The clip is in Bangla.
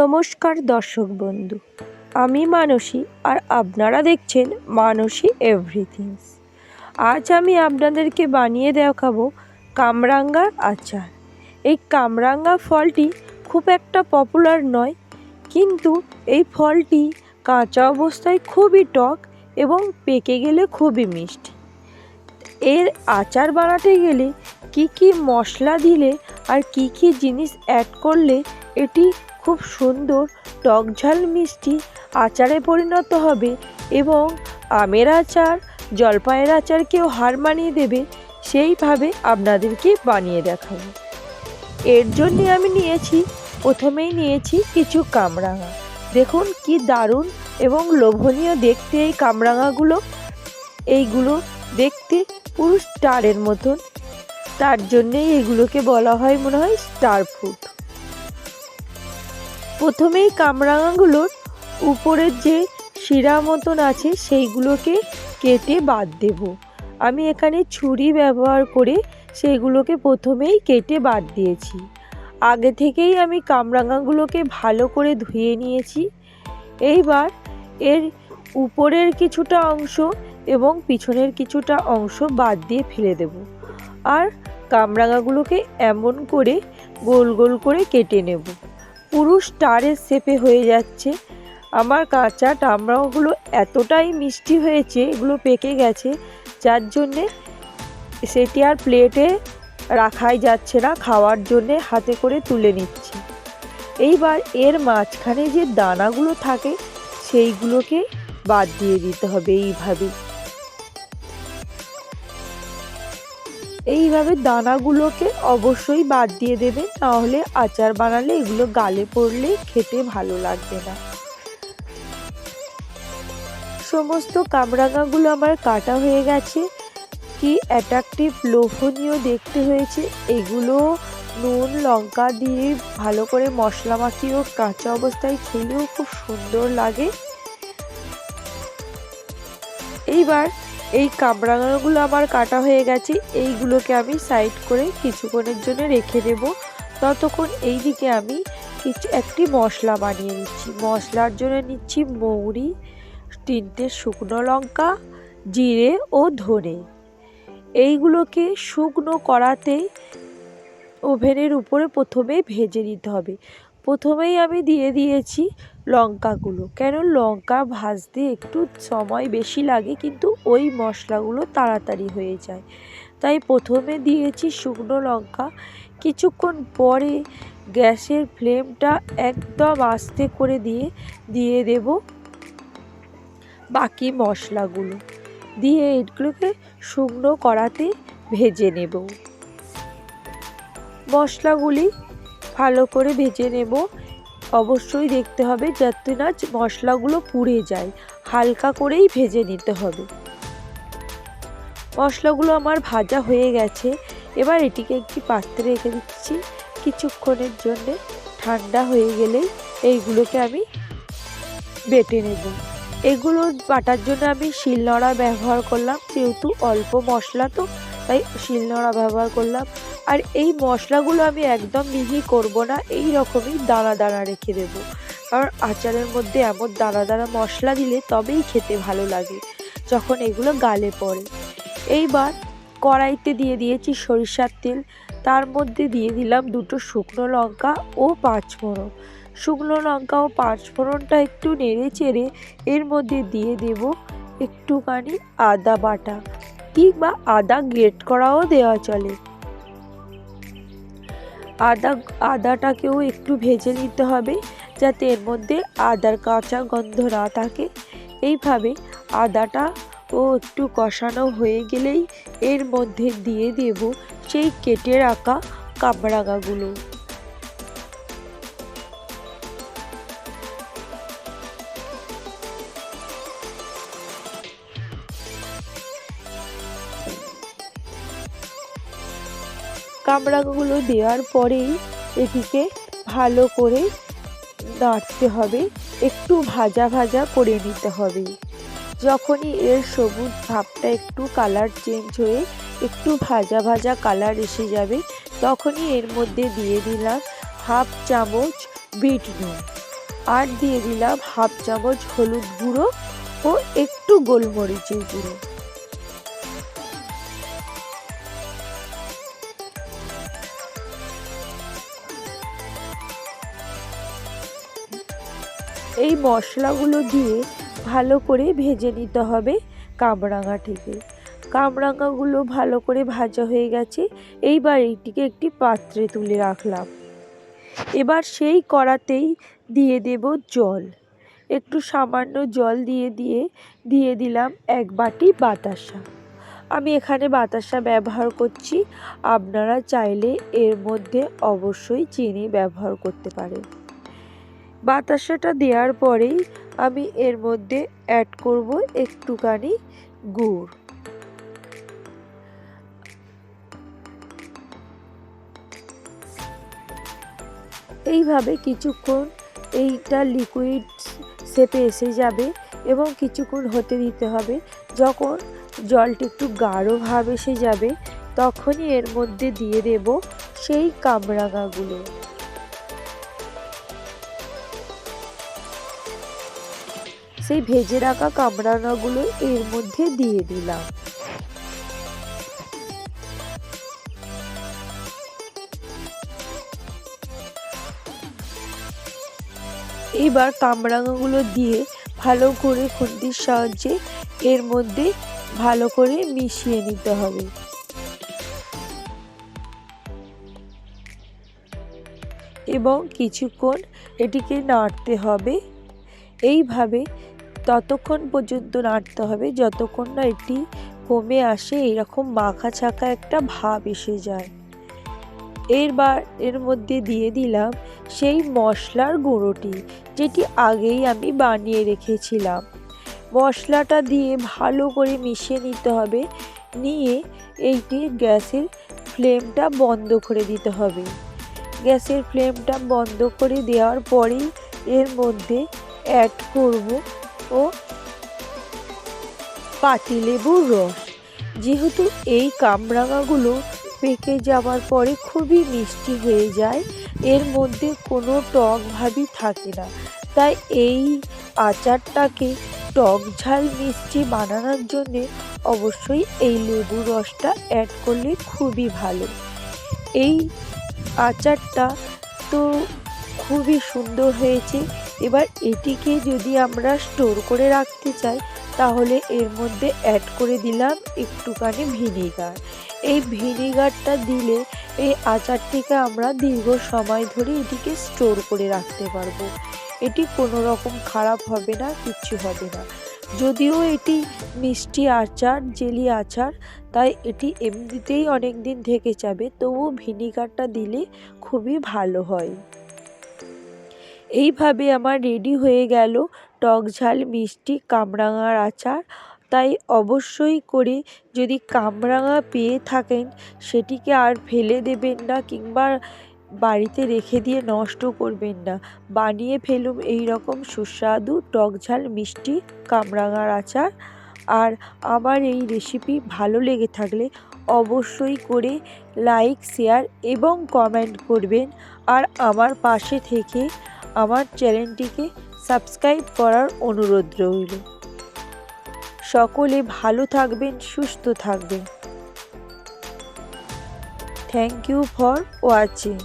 নমস্কার দর্শক বন্ধু, আমি মানসী আর আপনারা দেখছেন মানসী এভরিথিংস। আজ আমি আপনাদেরকে বানিয়ে দেখাবো কামরাঙ্গার আচার। এই কামরাঙ্গা ফলটি খুব একটা পপুলার নয়, কিন্তু এই ফলটি কাঁচা অবস্থায় খুবই টক এবং পেকে গেলে খুবই মিষ্টি। এর আচার বানাতে গেলে কি কি মশলা দিলে আর কি কি জিনিস অ্যাড করলে এটি খুব সুন্দর টক ঝাল মিষ্টি আচারে পরিণত হবে এবং আমের আচার জলপাইয়ের আচারকেও হার মানিয়ে দেবে, সেইভাবে আপনাদেরকে বানিয়ে দেখাবো। এর জন্য আমি প্রথমেই নিয়েছি কিছু কামরাঙা। দেখুন কি দারুণ এবং লোভনীয় দেখতে এই কামরাঙাগুলো। এইগুলো দেখতে পুরো স্টারের মতন, তার জন্যেই এগুলোকে বলা হয় মনে হয় স্টার ফ্রুট। প্রথমেই কামরাঙাগুলোর উপরের যে শিরা মতন আছে সেইগুলোকে কেটে বাদ দেব। আমি এখানে ছুরি ব্যবহার করে সেইগুলোকে প্রথমেই কেটে বাদ দিয়েছি। আগে থেকেই আমি কামরাঙাগুলোকে ভালো করে ধুয়ে নিয়েছি। এইবার এর উপরের কিছুটা অংশ এবং পিছনের কিছুটা অংশ বাদ দিয়ে ফেলে দেব, আর কামরাঙাগুলোকে এমন করে গোল গোল করে কেটে নেব। পুরো স্টারের শেপে হয়ে যাচ্ছে। আমার কাঁচা কামরাঙাগুলো এতটাই মিষ্টি হয়েছে, এগুলো পেকে গেছে, যার জন্যে সেটি আর প্লেটে রাখাই যাচ্ছে না, খাওয়ার জন্যে হাতে করে তুলে নিচ্ছি। এইবার এর মাঝখানে যে দানাগুলো থাকে সেইগুলোকে বাদ দিয়ে দিতে হবে। এইভাবে দানাগুলোকে অবশ্যই বাদ দিয়ে দেবেন, নাহলে আচার বানালে এগুলো গালে পড়লে খেতে ভালো লাগবে না। সমস্ত কামরাঙাগুলো আমার কাটা হয়ে গেছে। কি অ্যাট্রাকটিভ লোভনীয় দেখতে হয়েছে। এগুলো নুন লঙ্কা দিয়ে ভালো করে মশলা মাখিয়েও কাঁচা অবস্থায় খেলেও খুব সুন্দর লাগে। এইবার এই কামরাঙাগুলো আমার কাটা হয়ে গেছে, এইগুলোকে আমি সাইড করে কিছুক্ষণের জন্য রেখে দেব। ততক্ষণ এইদিকে আমি একটি মশলা বানিয়ে নিচ্ছি। মশলার জন্য নিচ্ছি মৌরি, 3টে শুকনো লঙ্কা, জিরে ও ধনে। এইগুলোকে শুকনো কড়াতে ওভেনের উপরে প্রথমে ভেজে নিতে হবে। প্রথমেই আমি দিয়ে দিয়েছি লঙ্কাগুলো, কেন লঙ্কা ভাজতে একটু সময় বেশি লাগে, কিন্তু ওই মশলাগুলো তাড়াতাড়ি হয়ে যায়, তাই প্রথমে দিয়েছি শুকনো লঙ্কা। কিছুক্ষণ পরে গ্যাসের ফ্লেমটা একদম আস্তে করে দিয়ে দেব বাকি মশলাগুলো, দিয়ে এগুলোকে শুকনো কড়াতে ভেজে নেব। মশলাগুলি ভালো করে ভেজে নেব। অবশ্যই দেখতে হবে যাতে না মশলাগুলো পুড়ে যায়, হালকা করেই ভেজে নিতে হবে। মশলাগুলো আমার ভাজা হয়ে গেছে। এবার এটিকে একটি পাত্রে রেখে দিচ্ছি কিছুক্ষণের জন্য। ঠান্ডা হয়ে গেলেই এইগুলোকে আমি বেটে নেব। এগুলো বাটার জন্য আমি শিলনোড়া ব্যবহার করলাম, যেহেতু অল্প মশলা তো তাই শিলনোড়া ব্যবহার করলাম। আর এই মশলাগুলো আমি একদম মিহি করব না, এই রকমই দানা দানা রেখে দেবো, কারণ আচারের মধ্যে এমন দানা দানা মশলা দিলে তবেই খেতে ভালো লাগে যখন এগুলো গালে পড়ে। এইবার কড়াইতে দিয়ে দিয়েছি সরিষার তেল, তার মধ্যে দিয়ে দিলাম 2টো শুকনো লঙ্কা ও 5 ফোড়ন। শুকনো লঙ্কা ও 5 ফোড়নটা একটু নেড়ে চেড়ে এর মধ্যে দিয়ে দেব একটুখানি আদা বাটা, কিংবা আদা গ্রেট করাও দেওয়া চলে। আদাটাকেও একটু ভেজে নিতে হবে, যাতে এর মধ্যে আদার কাঁচা গন্ধ না থাকে। এইভাবে আদাটাও একটু কষানো হয়ে গেলেই এর মধ্যে দিয়ে দেব সেই কেটে রাখা কামরাঙাগুলো। কামরাঙাগুলো দেওয়ার পরেই এটিকে ভালো করে নাড়তে হবে, একটু ভাজা ভাজা করে নিতে হবে। যখনই এর সবুজ ভাবটা একটু কালার চেঞ্জ হয়ে একটু ভাজা ভাজা কালার এসে যাবে, তখনই এর মধ্যে দিয়ে দিলাম 1/2 চামচ বিট নুন। আর দিয়ে দিলাম হাফ চামচ হলুদ গুঁড়ো ও একটু গোলমরিচের গুঁড়ো। এই মশলাগুলো দিয়ে ভালো করে ভেজে নিতে হবে কামরাঙাটিকে। কামরাঙাগুলো ভালো করে ভাজা হয়ে গেছে। এইবার এইটিকে একটি পাত্রে তুলে রাখলাম। এবার সেই কড়াতেই দিয়ে দেব জল। একটু সামান্য জল দিয়ে দিলাম 1 বাটি বাতাসা। আমি এখানে বাতাসা ব্যবহার করছি, আপনারা চাইলে এর মধ্যে অবশ্যই চিনি ব্যবহার করতে পারেন। বাতাসাটা দেওয়ার পরেই আমি এর মধ্যে অ্যাড করব একটুখানি গুড়। এইভাবে কিছুক্ষণ এইটা লিকুইড শেপে এসে যাবে এবং কিছুক্ষণ হতে দিতে হবে। যখন জলটা একটু গাঢ় ভাব এসে যাবে তখনই এর মধ্যে দিয়ে দেব সেই কামরাঙাগুলো। সেই ভেজে রাখা কামরাঙাগুলো এর মধ্যে দিয়ে দিলাম। এবার কামরাঙাগুলো দিয়ে ভালো করে খুন্তির সাহায্যে এর মধ্যে ভালো করে মিশিয়ে নিতে হবে। এবং কিছুক্ষণ এটিকে নাড়তে হবে। এইভাবে ততক্ষণ পর্যন্ত নাড়তে হবে যতক্ষণ না এটি কমে আসে, এরকম মাখা ছাকা একটা ভাব এসে যায়। এবার এর মধ্যে দিয়ে দিলাম সেই মশলার গুঁড়োটি, যেটি আগেই আমি বানিয়ে রেখেছিলাম। মশলাটা দিয়ে ভালো করে মিশিয়ে নিতে হবে। নিয়ে এইটি গ্যাসের ফ্লেমটা বন্ধ করে দিতে হবে। গ্যাসের ফ্লেমটা বন্ধ করে দেওয়ার পরেই এর মধ্যে অ্যাড করব ও পাতিলেবুর রস। যেহেতু এই কামরাঙাগুলো পেকে যাওয়ার পরে খুবই মিষ্টি হয়ে যায়, এর মধ্যে কোনো টক ভাবই থাকে না, তাই এই আচারটাকে টক ঝাল মিষ্টি বানানোর জন্যে অবশ্যই এই লেবুর রসটা অ্যাড করলে খুবই ভালো। এই আচারটা তো খুবই সুন্দর হয়েছে। এবার এটিকে যদি আমরা স্টোর করে রাখতে চাই তাহলে এর মধ্যে অ্যাড করে দিলাম একটুখানি ভিনিগার। এই ভিনিগারটা দিলে এই আচারটিকে আমরা দীর্ঘ সময় ধরে এটিকে স্টোর করে রাখতে পারবো। এটি কোনো রকম খারাপ হবে না, কিচ্ছু হবে না। যদিও এটি মিষ্টি আচার, জেলি আচার, তাই এটি এমনিতেই অনেক দিন থেকে যাবে, তবুও ভিনিগারটা দিলে খুবই ভালো হয়। এইভাবে আমার রেডি হয়ে গেল টক ঝাল মিষ্টি কামরাঙার আচার। তাই অবশ্যই করে যদি কামরাঙা পেয়ে থাকেন সেটিকে আর ফেলে দেবেন না কিংবা বাড়িতে রেখে দিয়ে নষ্ট করবেন না। বানিয়ে ফেলুন এই রকম সুস্বাদু টক ঝাল মিষ্টি কামরাঙার আচার। আর আমার এই রেসিপি ভালো লেগে থাকলে অবশ্যই করে লাইক, শেয়ার এবং কমেন্ট করবেন। আর আমার পাশে থেকে আমার চ্যানেলটিকে সাবস্ক্রাইব করার অনুরোধ রইল। সকলে ভালো থাকবেন, সুস্থ থাকবেন। Thank you for watching.